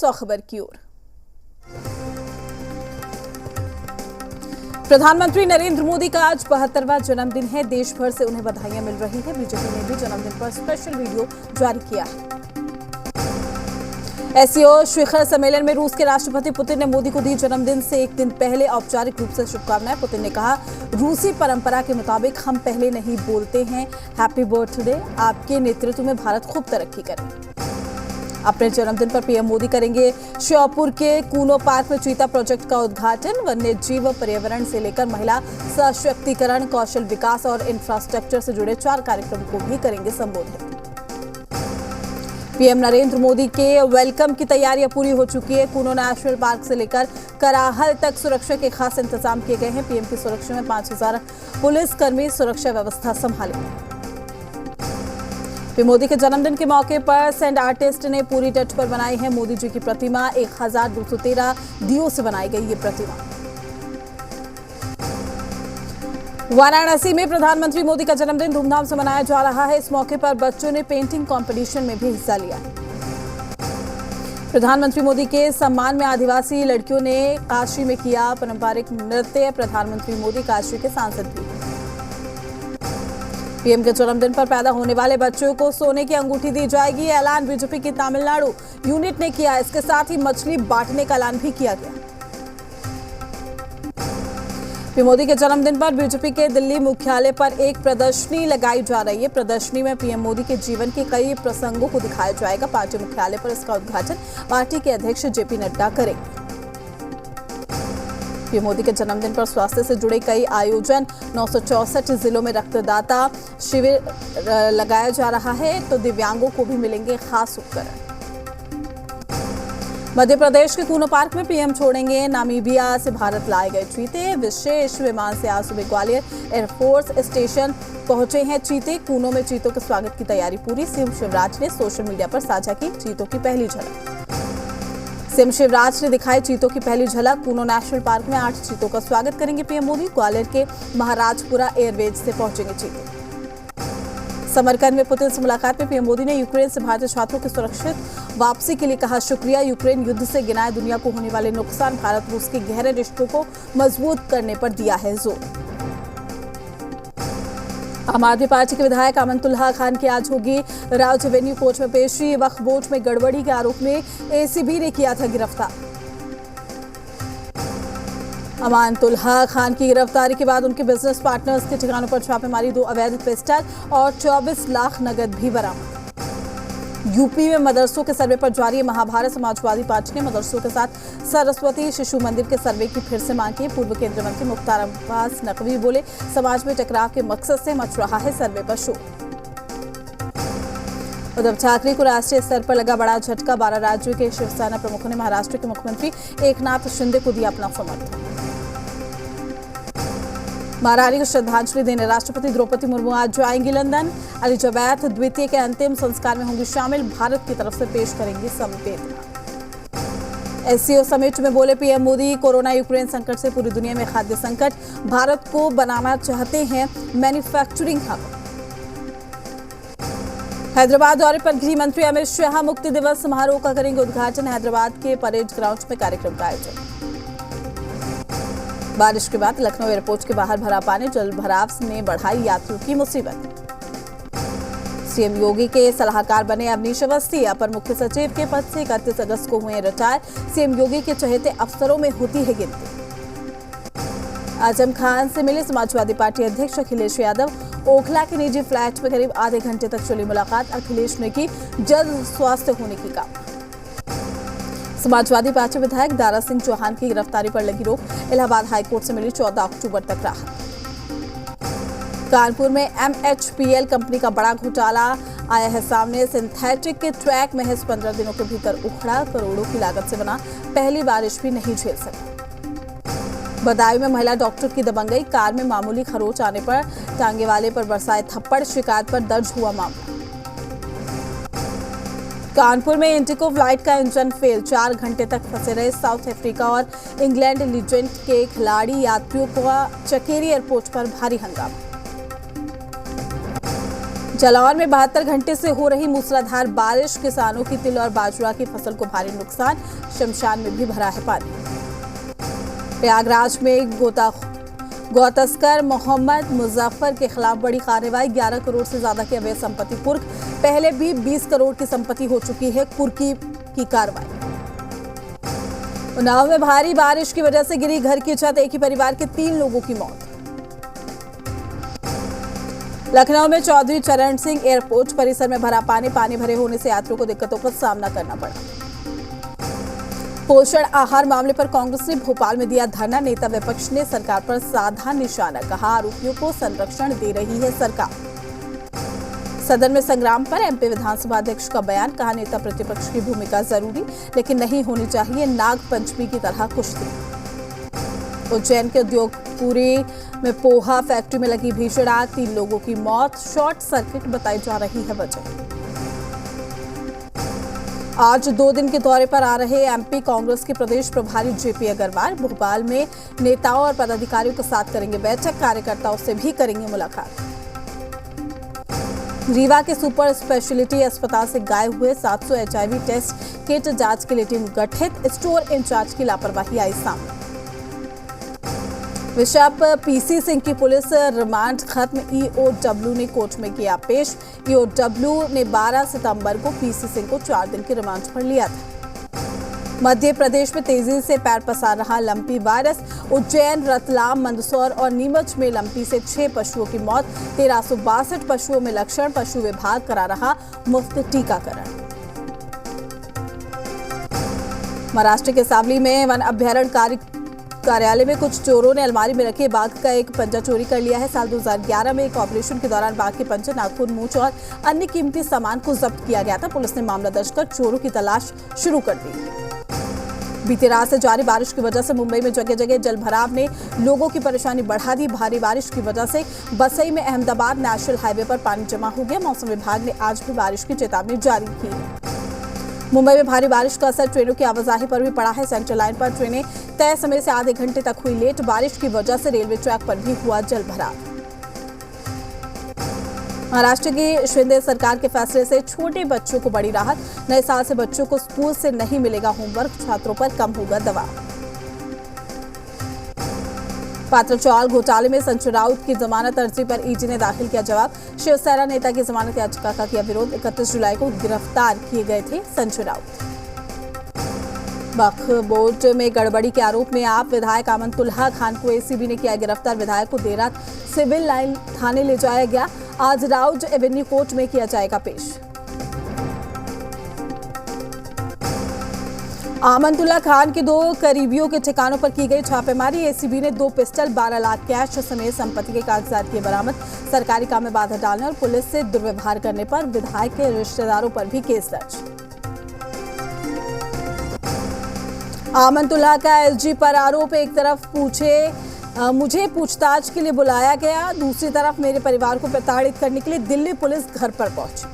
सौ खबर की ओर। प्रधानमंत्री नरेंद्र मोदी का आज 72वां जन्मदिन है। देश भर से उन्हें बधाइयां मिल रही है। बीजेपी ने भी जन्मदिन पर स्पेशल वीडियो जारी किया है। एससीओ शिखर सम्मेलन में रूस के राष्ट्रपति पुतिन ने मोदी को दी जन्मदिन से एक दिन पहले औपचारिक रूप से शुभकामनाएं। पुतिन ने कहा, रूसी परंपरा के मुताबिक हम पहले नहीं बोलते हैं। हैप्पी बर्थडे, आपके नेतृत्व में भारत खूब तरक्की करे। अपने जन्मदिन पर पीएम मोदी करेंगे श्योपुर के कूनो पार्क में चीता प्रोजेक्ट का उद्घाटन। वन्य जीव, पर्यावरण से लेकर महिला सशक्तिकरण, कौशल विकास और इंफ्रास्ट्रक्चर से जुड़े 4 कार्यक्रमों को भी करेंगे संबोधित। पीएम नरेंद्र मोदी के वेलकम की तैयारियां पूरी हो चुकी है। कूनो नेशनल पार्क से लेकर कराहल तक सुरक्षा के खास इंतजाम किए गए हैं। पीएम की सुरक्षा में 5000 पुलिसकर्मी सुरक्षा व्यवस्था संभालेंगे। पीएम मोदी के जन्मदिन के मौके पर सैंड आर्टिस्ट ने पूरी तट पर बनाई है मोदी जी की प्रतिमा। 1213 दियों से बनाई गई ये प्रतिमा। वाराणसी में प्रधानमंत्री मोदी का जन्मदिन धूमधाम से मनाया जा रहा है। इस मौके पर बच्चों ने पेंटिंग कंपटीशन में भी हिस्सा लिया। प्रधानमंत्री मोदी के सम्मान में आदिवासी लड़कियों ने काशी में किया पारंपरिक नृत्य। प्रधानमंत्री मोदी काशी के सांसद भी। पीएम के जन्मदिन पर पैदा होने वाले बच्चों को सोने की अंगूठी दी जाएगी। ऐलान बीजेपी की तमिलनाडु यूनिट ने किया। इसके साथ ही मछली बांटने का ऐलान भी किया गया। पीएम मोदी के जन्मदिन पर बीजेपी के दिल्ली मुख्यालय पर एक प्रदर्शनी लगाई जा रही है। प्रदर्शनी में पीएम मोदी के जीवन के कई प्रसंगों को दिखाया जाएगा। पार्टी मुख्यालय पर इसका उद्घाटन पार्टी के अध्यक्ष जेपी नड्डा करेंगे। पीएम मोदी के जन्मदिन पर स्वास्थ्य से जुड़े कई आयोजन। 964 जिलों में रक्तदाता शिविर लगाया जा रहा है, तो दिव्यांगों को भी मिलेंगे खास उपकरण। मध्य प्रदेश के कूनो पार्क में पीएम छोड़ेंगे नामीबिया से भारत लाए गए चीते। विशेष विमान से आज सुबह ग्वालियर एयरफोर्स स्टेशन पहुंचे हैं चीते। कूनो में चीतों के स्वागत की तैयारी पूरी। सीएम शिवराज ने सोशल मीडिया पर साझा की चीतों की पहली झलक। सीएम शिवराज ने दिखाई चीतों की पहली झलक। कूनो नेशनल पार्क में 8 चीतों का स्वागत करेंगे पीएम मोदी। ग्वालियर के महाराजपुरा एयरवेज से पहुंचेंगे चीते। समरकंद में पुतिन से मुलाकात में पीएम मोदी ने यूक्रेन से भारतीय छात्रों की सुरक्षित वापसी के लिए कहा शुक्रिया। यूक्रेन युद्ध से गिनाए दुनिया को होने वाले नुकसान, भारत रूस के गहरे रिश्तों को मजबूत करने पर दिया है जोर। आम आदमी पार्टी के विधायक अमानतुल्लाह खान की आज होगी राज एवेन्यू कोर्ट में पेशी। वक्फ बोर्ड में गड़बड़ी के आरोप में एसीबी ने किया था गिरफ्तार। अमानतुल्लाह खान की गिरफ्तारी के बाद उनके बिजनेस पार्टनर्स के ठिकानों पर छापेमारी। 2 अवैध पिस्टल और 24 लाख नगद भी बरामद। यूपी में मदरसों के सर्वे पर जारी है महाभारत। समाजवादी पार्टी ने मदरसों के साथ सरस्वती शिशु मंदिर के सर्वे की फिर से मांग की। पूर्व केंद्रीय मंत्री मुख्तार अब्बास नकवी बोले, समाज में टकराव के मकसद से मच रहा है सर्वे पर शोर। उद्धव ठाकरे को राष्ट्रीय स्तर पर लगा बड़ा झटका। 12 राज्यों के शिवसेना प्रमुखों ने महाराष्ट्र के मुख्यमंत्री एकनाथ शिंदे को दिया अपना समर्थन। महारानी को श्रद्धांजलि देने राष्ट्रपति द्रौपदी मुर्मू आज जाएंगी लंदन। एलिजाबेथ द्वितीय के अंतिम संस्कार में होंगी शामिल। भारत की तरफ से पेश करेंगी संवेदना। एससीओ समिट में बोले पीएम मोदी, कोरोना यूक्रेन संकट से पूरी दुनिया में खाद्य संकट। भारत को बनाना चाहते हैं मैन्युफैक्चरिंग हब। हैदराबाद दौरे पर गृह मंत्री अमित शाह मुक्ति दिवस समारोह का करेंगे उद्घाटन। हैदराबाद के परेड ग्राउंड में कार्यक्रम का आयोजन। बारिश के बाद लखनऊ एयरपोर्ट के बाहर भरा पानी। जल भराव ने बढ़ाई यात्रियों की मुसीबत। सीएम योगी के सलाहकार बने अवनीश अवस्थी। अपर मुख्य सचिव के पद से 31 अगस्त को हुए रिटायर। सीएम योगी के चहेते अफसरों में होती है गिनती। आजम खान से मिले समाजवादी पार्टी अध्यक्ष अखिलेश यादव। ओखला के निजी फ्लैट में करीब आधे घंटे तक चली मुलाकात। अखिलेश ने की जल्द स्वास्थ्य होने की कामना। समाजवादी पार्टी विधायक दारा सिंह चौहान की गिरफ्तारी पर लगी रोक। इलाहाबाद हाईकोर्ट से मिली 14 अक्टूबर तक राहत। कानपुर में MHPL कंपनी का बड़ा घोटाला आया है सामने। सिंथेटिक के ट्रैक महज 15 दिनों के भीतर उखड़ा। करोड़ों की लागत से बना, पहली बारिश भी नहीं झेल सका। बदायूं में महिला डॉक्टर की दबंगई। कार में मामूली खरोच आने पर टांगे वाले पर बरसाए थप्पड़। शिकायत पर दर्ज हुआ मामला। कानपुर में इंडिगो फ्लाइट का इंजन फेल। 4 घंटे तक फंसे रहे साउथ अफ्रीका और इंग्लैंड लीजेंड के खिलाड़ी। यात्रियों को चकेरी एयरपोर्ट पर भारी हंगामा। जालौर में 72 घंटे से हो रही मूसलाधार बारिश, किसानों की तिल और बाजरा की फसल को भारी नुकसान, शमशान में भी भरा है पानी। प्रयागराज में गौतस्कर मोहम्मद मुजफ्फर के खिलाफ बड़ी कार्रवाई, 11 करोड़ से ज्यादा की अवैध संपत्ति कुर्क, पहले भी 20 करोड़ की संपत्ति हो चुकी है कुर्की की कार्रवाई। उन्नाव में भारी बारिश की वजह से गिरी घर की छत, एक ही परिवार के 3 लोगों की मौत। लखनऊ में चौधरी चरण सिंह एयरपोर्ट परिसर में भरा पानी भरे होने से यात्रियों को दिक्कतों का सामना करना पड़ा। पोषण आहार मामले पर कांग्रेस ने भोपाल में दिया धरना, नेता विपक्ष ने सरकार पर साधा निशाना, कहा आरोपियों को संरक्षण दे रही है सरकार। सदन में संग्राम पर एमपी विधानसभा अध्यक्ष का बयान, कहा नेता प्रतिपक्ष की भूमिका जरूरी लेकिन नहीं होनी चाहिए नाग पंचमी की तरह कुश्ती। उज्जैन के उद्योगपुरी में पोहा फैक्ट्री में लगी भीषण आग, 3 लोगों की मौत, शॉर्ट सर्किट बताई जा रही है वजह। आज 2 दिन के दौरे पर आ रहे एमपी कांग्रेस के प्रदेश प्रभारी जेपी अग्रवाल भोपाल में नेताओं और पदाधिकारियों के साथ करेंगे बैठक, कार्यकर्ताओं से भी करेंगे मुलाकात। रीवा के सुपर स्पेशलिटी अस्पताल से गायब हुए 700 HIV टेस्ट किट, जांच के लिए टीम गठित, स्टोर इंचार्ज की लापरवाही आई सामने। बिशप पीसी सिंह की पुलिस रिमांड खत्म, ईओडब्ल्यू ने कोर्ट में किया पेश। ईओडब्ल्यू ने 12 सितंबर को पीसी सिंह को 4 दिन की रिमांड पर लिया था। मध्य प्रदेश में तेजी से पैर पसार रहा लंपी वायरस, उज्जैन, रतलाम, मंदसौर और नीमच में लंपी से 6 पशुओं की मौत, 1362 पशुओं में लक्षण, पशु विभाग करा रहा मुफ्त टीकाकरण। महाराष्ट्र के सावली में वन अभ्यारण्य कार्यालय में कुछ चोरों ने अलमारी में रखे बाघ का एक पंजा चोरी कर लिया है। साल 2011 में एक ऑपरेशन के दौरान बाघ के पंजे, नाखून, मूंछ और अन्य कीमती सामान को जब्त किया गया था। पुलिस ने मामला दर्ज कर चोरों की तलाश शुरू कर दी। बीती रात से जारी बारिश की वजह से मुंबई में जगह जगह जलभराव ने लोगों की परेशानी बढ़ा दी। भारी बारिश की वजह से बसई में अहमदाबाद नेशनल हाईवे पर पानी जमा हो गया। मौसम विभाग ने आज भी बारिश की चेतावनी जारी की है। मुंबई में भारी बारिश का असर ट्रेनों की आवाजाही पर भी पड़ा है। सेंट्रल लाइन पर ट्रेनें तय समय से आधे घंटे तक हुई लेट। बारिश की वजह से रेलवे ट्रैक पर भी हुआ जलभराव। महाराष्ट्र की शिंदे सरकार के फैसले से छोटे बच्चों को बड़ी राहत, नए साल से बच्चों को स्कूल से नहीं मिलेगा होमवर्क, छात्रों पर कम होगा दबाव। पात्र चौल घोटाले में संजय राउत की जमानत अर्जी पर ईडी ने दाखिल किया जवाब। शिवसेना नेता की जमानत याचिका का किया विरोध। 31 जुलाई को गिरफ्तार किए गए थे संजय राउत। वक्फ बोर्ड में गड़बड़ी के आरोप में आप विधायक आमंतुल्लाह खान को एसीबी ने किया गिरफ्तार। विधायक को देर रात सिविल लाइन थाने ले जाया गया। आज राउज एवेन्यू कोर्ट में किया जाएगा पेश। आमंतुल्लाह खान के 2 करीबियों के ठिकानों पर की गई छापेमारी। एसीबी ने 2 पिस्टल, 12 लाख कैश समेत संपत्ति के कागजात किए बरामद। सरकारी काम में बाधा डालने और पुलिस से दुर्व्यवहार करने पर विधायक के रिश्तेदारों पर भी केस दर्ज। आमंतुल्लाह का एलजी पर आरोप, एक तरफ मुझे पूछताछ के लिए बुलाया गया, दूसरी तरफ मेरे परिवार को प्रताड़ित करने के लिए दिल्ली पुलिस घर पर पहुंची।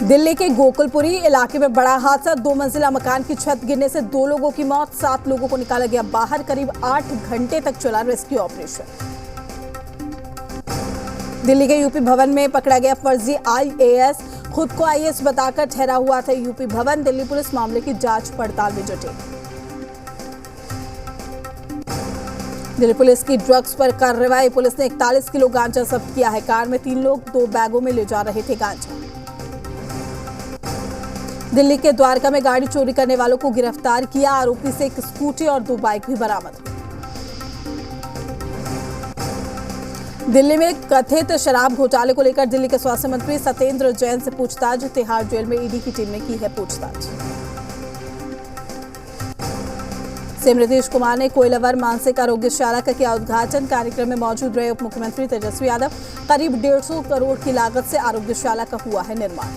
दिल्ली के गोकुलपुरी इलाके में बड़ा हादसा, 2 मंजिला मकान की छत गिरने से 2 लोगों की मौत, 7 लोगों को निकाला गया बाहर। करीब 8 घंटे तक चला रेस्क्यू ऑपरेशन। दिल्ली के यूपी भवन में पकड़ा गया फर्जी आईएएस, खुद को आईएएस बताकर ठहरा हुआ था यूपी भवन। दिल्ली पुलिस मामले की जांच पड़ताल में जुटी। दिल्ली पुलिस की ड्रग्स पर कार्रवाई, पुलिस ने 41 किलो गांजा जब्त किया है। कार में 3 लोग 2 बैगों में ले जा रहे थे गांजा। दिल्ली के द्वारका में गाड़ी चोरी करने वालों को गिरफ्तार किया। आरोपी से एक स्कूटी और 2 बाइक भी बरामद हुई। दिल्ली में कथित शराब घोटाले को लेकर दिल्ली के स्वास्थ्य मंत्री सत्येंद्र जैन से पूछताछ। तिहाड़ जेल में ईडी की टीम ने की है पूछताछ। सीएम नीतीश कुमार ने कोइलावर मानसिक आरोग्यशाला का किया उद्घाटन। कार्यक्रम में मौजूद रहे उप मुख्यमंत्री तेजस्वी यादव। करीब 150 करोड़ की लागत से आरोग्यशाला का हुआ है निर्माण।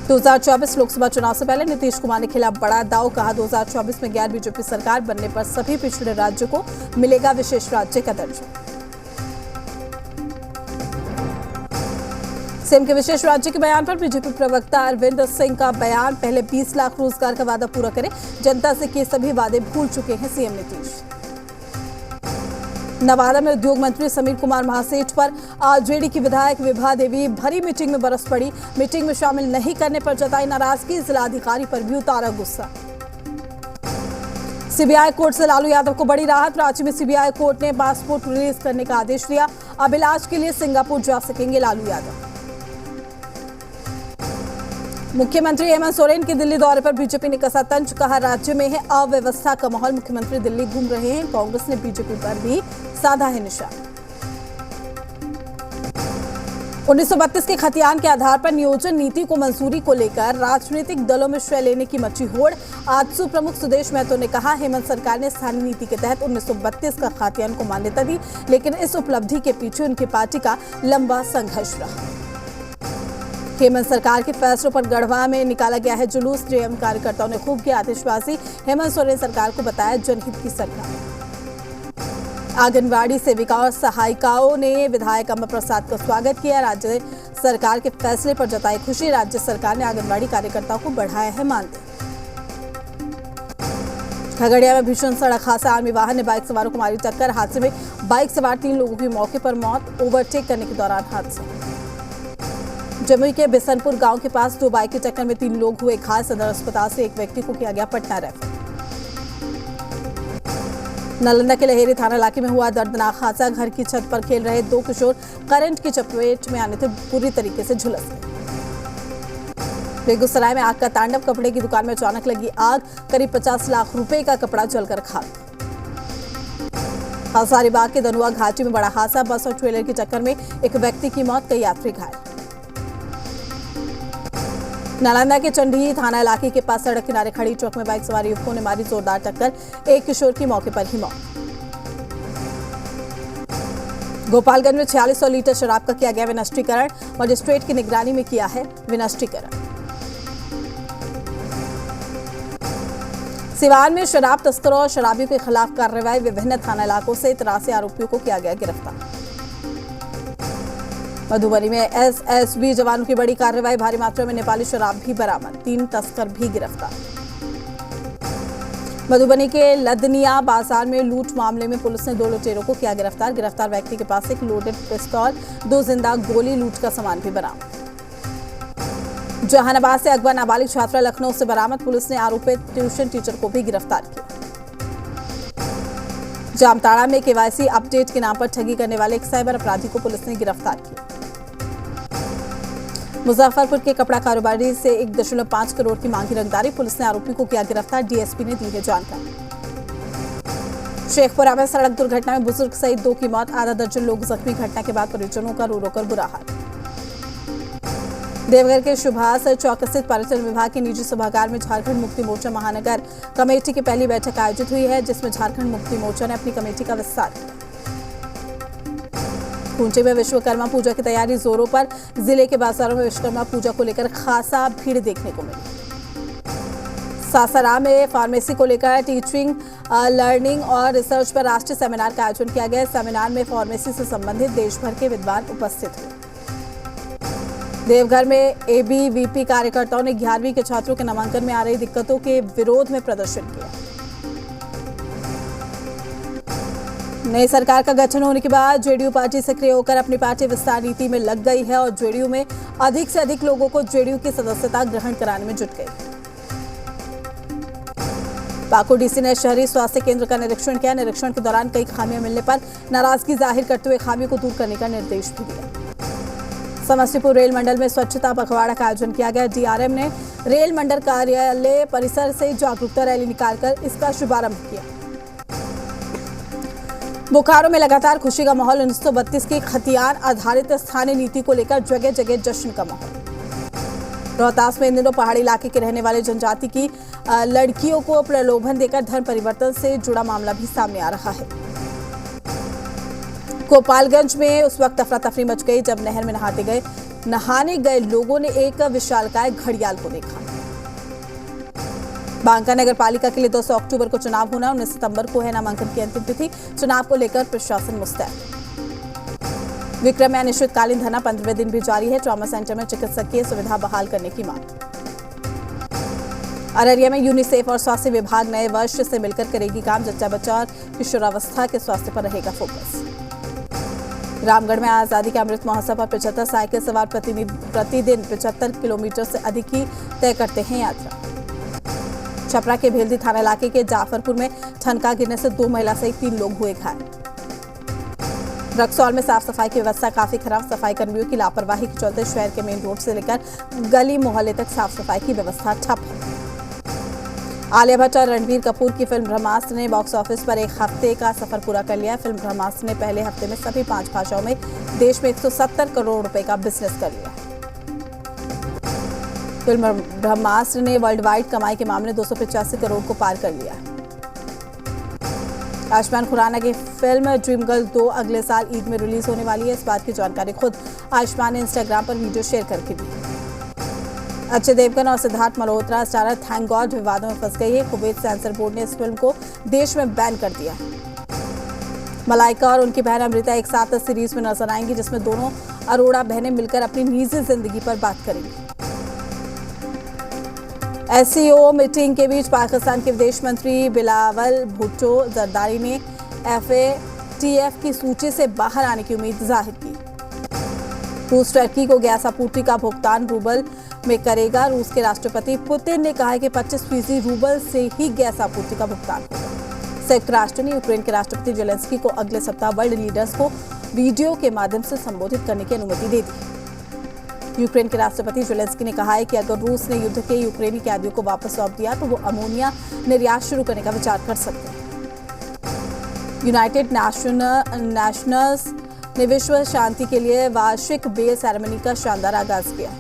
2024 लोकसभा चुनाव से पहले नीतीश कुमार ने खेला बड़ा दांव, कहा 2024 में गैर बीजेपी सरकार बनने पर सभी पिछड़े राज्यों को मिलेगा विशेष राज्य का दर्जा। सीएम के विशेष राज्य के बयान पर बीजेपी प्रवक्ता अरविंद सिंह का बयान, पहले 20 लाख रोजगार का वादा पूरा करें, जनता से किए सभी वादे भूल चुके हैं सीएम नीतीश। नवादा में उद्योग मंत्री समीर कुमार महासेठ पर आरजेडी की विधायक विभा देवी भरी मीटिंग में बरस पड़ी। मीटिंग में शामिल नहीं करने पर जताई नाराजगी, जिलाधिकारी पर भी उतारा गुस्सा। सीबीआई कोर्ट से लालू यादव को बड़ी राहत। रांची में सीबीआई कोर्ट ने पासपोर्ट रिलीज करने का आदेश दिया। अब इलाज के लिए सिंगापुर जा सकेंगे लालू यादव। मुख्यमंत्री हेमंत सोरेन के दिल्ली दौरे पर बीजेपी ने कसा तंज, कहा राज्य में है अव्यवस्था का माहौल, मुख्यमंत्री दिल्ली घूम रहे हैं। कांग्रेस ने बीजेपी पर भी साधा है निशाना। 1932 के खतियान के आधार पर नियोजन नीति को मंजूरी को लेकर राजनीतिक दलों में श्रेय लेने की मची होड़। आजसू प्रमुख सुदेश महतो ने कहा, हेमंत सरकार ने स्थानीय नीति के तहत 1932 का खतियान को मान्यता दी, लेकिन इस उपलब्धि के पीछे उनकी पार्टी का लंबा संघर्ष रहा। हेमंत सरकार के फैसलों पर गढ़वा में निकाला गया है जुलूस। जेएम कार्यकर्ताओं ने खूब की आतिशबाजी। हेमंत सोरेन सरकार को बताया जनहित की सरकार। आंगनबाड़ी सेविकाओं और सहायिकाओं ने विधायक अमर प्रसाद का स्वागत किया। राज्य सरकार के फैसले पर जताई खुशी। राज्य सरकार ने आंगनबाड़ी कार्यकर्ताओं को बढ़ाया है मानदेय। खगड़िया में भीषण सड़क हादसा। आर्मी वाहन ने बाइक सवारों को मारी टक्कर। हादसे में बाइक सवार 3 लोगों की मौके पर मौत। ओवरटेक करने के दौरान हादसा। जमुई के बिसनपुर गांव के पास 2 बाइक की टक्कर में 3 लोग हुए घायल। सदर अस्पताल से एक व्यक्ति को किया गया पटना रेफर। नालंदा के लहेरी थाना इलाके में हुआ दर्दनाक हादसा। घर की छत पर खेल रहे 2 किशोर करंट की चपेट में आने से पूरी तरीके से झुलस गए। बेगूसराय में आग का तांडव। कपड़े की दुकान में अचानक लगी आग। करीब 50 लाख रुपए का कपड़ा जलकर खाक। हजारीबाग के धनुआ घाटी में बड़ा हादसा। बस और ट्रेलर की टक्कर में एक व्यक्ति की मौत, कई यात्री घायल। नालंदा के चंडी थाना इलाके के पास सड़क किनारे खड़ी ट्रक में बाइक सवार युवकों ने मारी जोरदार टक्कर। एक किशोर की मौके पर ही मौत। गोपालगंज में 4600 लीटर शराब का किया गया विनष्टीकरण। मजिस्ट्रेट की निगरानी में किया है विनष्टीकरण। सिवान में शराब तस्करों और शराबियों के खिलाफ कार्रवाई। विभिन्न थाना इलाकों से 83 आरोपियों को किया गया गिरफ्तार। मधुबनी में एसएसबी जवानों की बड़ी कार्रवाई। भारी मात्रा में नेपाली शराब भी बरामद। 3 तस्कर भी गिरफ्तार। मधुबनी के लदनिया बाजार में लूट मामले में पुलिस ने 2 लुटेरों को किया गिरफ्तार। गिरफ्तार व्यक्ति के पास एक लोडेड पिस्तौल, 2 जिंदा गोली, लूट का सामान भी बरामद। जहानाबाद से अगवा नाबालिग छात्रा लखनऊ से बरामद। पुलिस ने आरोपित ट्यूशन टीचर को भी गिरफ्तार किया। जामताड़ा में केवाईसी अपडेट के नाम पर ठगी करने वाले एक साइबर अपराधी को पुलिस ने गिरफ्तार किया। मुजफ्फरपुर के कपड़ा कारोबारी से 1.5 करोड़ की मांगी रंगदारी। पुलिस ने आरोपी को किया गिरफ्तार। डीएसपी ने दी है जानकारी। शेखपुरा में सड़क दुर्घटना में बुजुर्ग सहित 2 की मौत, आधा दर्जन लोग जख्मी। घटना के बाद परिजनों का रो रो कर बुरा हाल। देवघर के सुभाष चौक स्थित पर्यटन विभाग के निजी सभागार में झारखंड मुक्ति मोर्चा महानगर कमेटी की पहली बैठक आयोजित हुई है, जिसमें झारखंड मुक्ति मोर्चा ने अपनी कमेटी का विस्तार किया। खूंटी में विश्वकर्मा पूजा की तैयारी जोरों पर। जिले के बाजारों में विश्वकर्मा पूजा को लेकर खासा भीड़ देखने को मिली। सासाराम में फार्मेसी को लेकर टीचिंग, लर्निंग और रिसर्च पर राष्ट्रीय सेमिनार का आयोजन किया गया। सेमिनार में फार्मेसी से संबंधित देश भर के विद्वान उपस्थित हुए। देवघर में एबीवीपी कार्यकर्ताओं ने 11वीं के छात्रों के नामांकन में आ रही दिक्कतों के विरोध में प्रदर्शन किया। नई सरकार का गठन होने के बाद जेडीयू पार्टी सक्रिय होकर अपनी पार्टी विस्तार नीति में लग गई है और जेडीयू में अधिक से अधिक लोगों को जेडीयू की सदस्यता ग्रहण कराने में जुट गई। पाकुड़ डीसी ने शहरी स्वास्थ्य केंद्र का निरीक्षण किया। निरीक्षण के दौरान कई खामियां मिलने पर नाराजगी जाहिर करते हुए खामियों को दूर करने का निर्देश भी दिया। समस्तीपुर रेल मंडल में स्वच्छता पखवाड़ा का आयोजन किया गया। डीआरएम ने रेल मंडल कार्यालय परिसर से जागरूकता रैली निकालकर इसका शुभारंभ किया। बोकारो में लगातार खुशी का माहौल। 1932 की खतियान आधारित स्थानीय नीति को लेकर जगह जगह जश्न का माहौल। रोहतास में इन दिनों पहाड़ी इलाके के रहने वाले जनजाति की लड़कियों को प्रलोभन देकर धर्म परिवर्तन से जुड़ा मामला भी सामने आ रहा है। गोपालगंज में उस वक्त अफरा तफरी मच गई जब नहर में नहाने गए लोगों ने एक विशालकाय घड़ियाल को देखा। बांका नगर पालिका के लिए 2 अक्टूबर को चुनाव होना। 19 सितंबर को है नामांकन की अंतिम तिथि। चुनाव को लेकर प्रशासन मुस्तैद। विक्रम में अनिश्चितकालीन धरना 15वें दिन भी जारी है। ट्रॉमा सेंटर में चिकित्सकीय सुविधा बहाल करने की मांग। अररिया में यूनिसेफ और स्वास्थ्य विभाग नए वर्ष से मिलकर करेगी काम। जच्चा बच्चा और किशोरावस्था के स्वास्थ्य पर रहेगा फोकस। रामगढ़ में आजादी के अमृत महोत्सव पर 75 साइकिल सवार प्रतिदिन 75 किलोमीटर से अधिक ही तय करते हैं यात्रा। छपरा के भेल्दी थाना इलाके के जाफरपुर में ठनका गिरने से 2 महिला सहित 3 लोग हुए घायल। रक्सौल में साफ सफाई की व्यवस्था काफी खराब। सफाई कर्मियों की लापरवाही के चलते शहर के मेन रोड से लेकर गली मोहल्ले तक साफ सफाई की व्यवस्था ठप है। आलिया भट्ट और रणबीर कपूर की फिल्म ब्रह्मास्त्र ने बॉक्स ऑफिस पर 1 हफ्ते का सफर पूरा कर लिया। फिल्म ब्रह्मास्त्र ने पहले हफ्ते में सभी 5 भाषाओं में देश में 170 करोड़ रुपए का बिजनेस कर लिया। फिल्म ब्रह्मास्त्र ने वर्ल्ड वाइड कमाई के मामले 285 करोड़ को पार कर लिया। आयुष्मान खुराना की फिल्म ड्रीम गर्ल 2 अगले साल ईद में रिलीज होने वाली है। इस बात की जानकारी खुद आयुष्मान ने इंस्टाग्राम पर वीडियो शेयर करके दी। अजय देवगन और Siddharth Malhotra starrer thank God विवादों में फंस गई है। कुवैत सेंसर बोर्ड ने इस फिल्म को देश में बैन कर दिया। मलाइका और उनकी बहन अमृता एक साथ इस सीरीज में नजर आएंगी, जिसमें दोनों अरोड़ा बहनें मिलकर अपनी निजी जिंदगी पर बात करेंगी। SCO मीटिंग के बीच पाकिस्तान के विदेश मंत्री बिलावल भुट्टो जरदारी ने FATF की सूची से बाहर आने की उम्मीद जाहिर की। रूस टर्की को गैस आपूर्ति का भुगतान रूबल में करेगा। रूस के राष्ट्रपति पुतिन ने कहा है कि 25% रूबल से ही गैस आपूर्ति का भुगतान होगा। संयुक्त राष्ट्र ने यूक्रेन के राष्ट्रपति जेलेंस्की को अगले सप्ताह वर्ल्ड लीडर्स को वीडियो के माध्यम से संबोधित करने की अनुमति दे दी। यूक्रेन के राष्ट्रपति जेलेंस्की ने कहा है कि अगर रूस ने युद्ध के यूक्रेनी कैदियों को वापस सौंप दिया तो वो अमोनिया निर्यात शुरू करने का विचार कर सकते हैं। यूनाइटेड नेशंस ने विश्व शांति के लिए वार्षिक बेल सेरेमनी का शानदार आगाज किया।